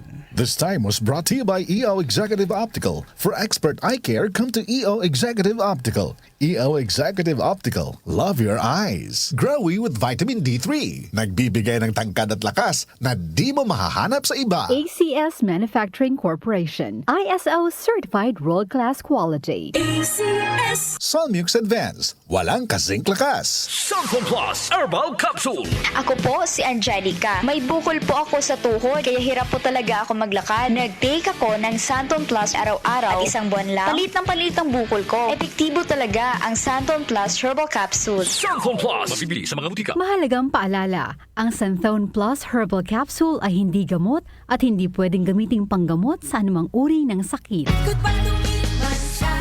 Edition. This time was brought to you by EO Executive Optical. For expert eye care, come to EO Executive Optical. EO Executive Optical. Love your eyes. Growy with vitamin D3. Nagbibigay ng tangkad at lakas na di mo mahahanap sa iba. ACS Manufacturing Corporation. ISO certified world-class quality. ACS Solmux Advance. Walang kasing lakas. Santon Plus Herbal Capsule. Ako po si Angelica. May bukol po ako sa tuhod, kaya hirap po talaga ako maglakad. Nag-take ako ng Santon Plus araw-araw at isang buwan lang. Palit ang bukol ko. Epektibo talaga ang Santon Plus Herbal Capsule. Santon Plus. Mabibili sa mga butika. Mahalagang paalala, ang Santhone Plus Herbal Capsule ay hindi gamot at hindi pwedeng gamiting panggamot sa anumang uri ng sakit. Goodbye to me, Masya.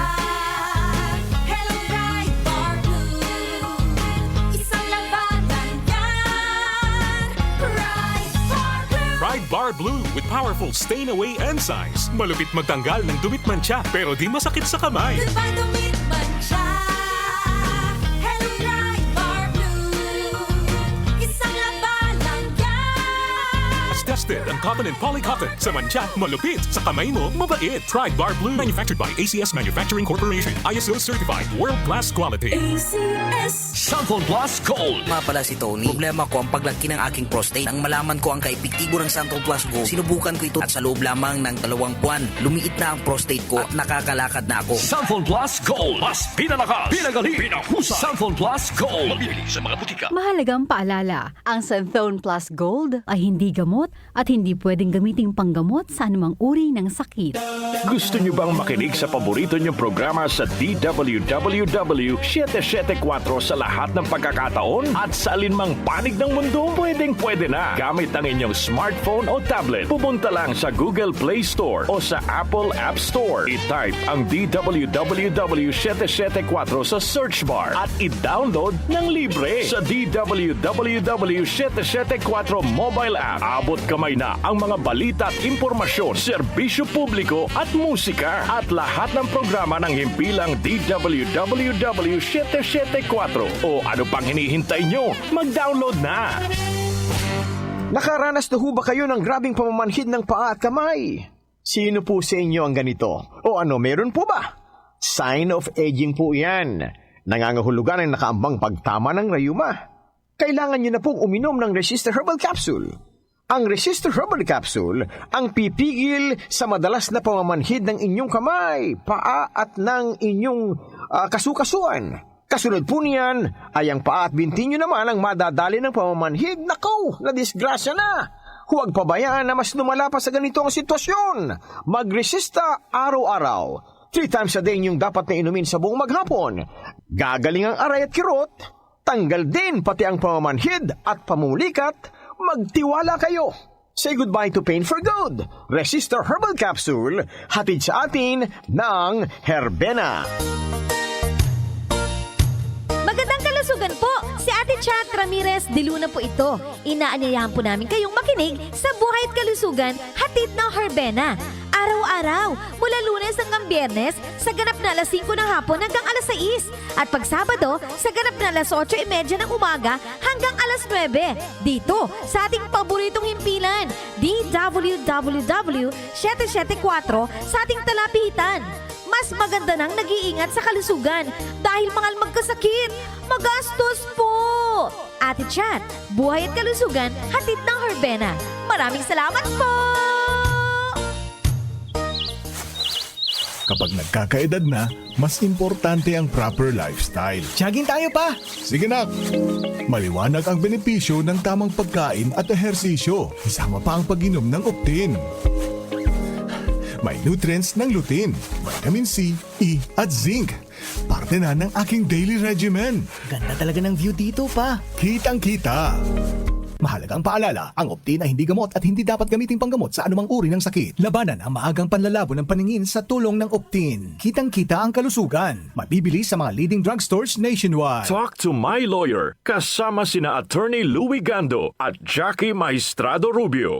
Hello, bright bar blue. Isang labanan yan. Bright bar blue. Pride Bar Blue with powerful stain-away enzymes. Malupit magtanggal ng dumit mancha pero di masakit sa kamay. Goodbye to me, Masya. Hello, bright bar blue. Isang labanan yan. As tested ang cotton and polycotton. Sa mancha, malupit. Sa kamay mo, mabait. Pride Bar Blue. Manufactured by ACS Manufacturing Corporation. ISO certified. World-class quality. ACS Santon Plus Gold. Nga pala si Tony. Problema ko ang paglaki ng aking prostate. Nang malaman ko ang kaepektibo ng Santon Plus Gold, sinubukan ko ito at sa loob lamang ng 2 buwan, lumiit na ang prostate ko at nakakalakad na ako. Santon Plus Gold. Mas pinalakas, pinagaling, pinahusay. Santon Plus Gold. Mabibili sa mga butika. Mahalagang paalala, ang Santhone Plus Gold ay hindi gamot at hindi pwedeng gamiting panggamot sa anumang uri ng sakit. Gusto nyo bang makinig sa paborito nyong programa sa DWWW 774 sa lahat ng pagkakataon? At sa alinmang panig ng mundo, pwedeng-pwede na. Gamit ang inyong smartphone o tablet, pumunta lang sa Google Play Store o sa Apple App Store. I-type ang DWWW 774 sa search bar at i-download ng libre. Sa DWWW 774 mobile app, abot kamay na ang mga balita at impormasyon, serbisyo publiko at musika at lahat ng programa ng himpilang DWWW 774. O ano pang hinihintay nyo? Mag-download na! Nakaranas na ho ba kayo ng grabing pamamanhid ng paa at kamay? Sino po sa inyo ang ganito? O ano, meron po ba? Sign of aging po yan. Nangangahulugan ang nakaambang pagtama ng rayuma. Kailangan nyo na pong uminom ng Resistor Herbal Capsule. Ang Resistor Herbal Capsule ang pipigil sa madalas na pamamanhid ng inyong kamay, paa at ng inyong kasukasuan. Kasunod po niyan ay ang paa at binti nyo naman ang madadali ng pamamanhid. Nakaw, na disgrasya na! Huwag pabayaan na mas lumala pa sa ganito ang sitwasyon. Magresista araw-araw. 3 times a day ninyong dapat na inumin sa buong maghapon. Gagaling ang aray at kirot. Tanggal din pati ang pamamanhid at pamulikat. Magtiwala kayo. Say goodbye to pain for good. Resistor Herbal Capsule, hatid sa atin ng Herbena. Magandang kalusugan po! Si Ate Chat Ramirez de Luna po ito. Inaanyayahan po namin kayong makinig sa Buhay at Kalusugan, hatid ng Herbena. Araw-araw, mula Lunes hanggang Biyernes, sa ganap na alas 5 ng hapon hanggang alas 6. At pag Sabado, sa ganap na alas 8:30 ng umaga hanggang alas 9. Dito, sa ating paboritong himpilan, DWWW 774 sa ating talapitan. Mas maganda nang nag-iingat sa kalusugan dahil mangal magkasakit, magastos po. Ate Chat, Buhay at Kalusugan, hatid ng Herbena. Maraming salamat po! Kapag nagkakaedad na, mas importante ang proper lifestyle. Jogging tayo pa! Sige na! Maliwanag ang benepisyo ng tamang pagkain at ehersisyo. Isama pa ang pag-inom ng Optin. May nutrients ng lutein, vitamin C, E at zinc. Parte na ng aking daily regimen. Ganda talaga ng view dito pa. Kitang-kita. Mahalagang paalala, ang Optin ay hindi gamot at hindi dapat gamiting panggamot sa anumang uri ng sakit. Labanan ang maagang panlalabo ng paningin sa tulong ng Optin. Kitang-kita ang kalusugan. Mabibili sa mga leading drugstores nationwide. Talk to my lawyer, kasama sina Attorney Louie Gando at Jackie Maestrado Rubio.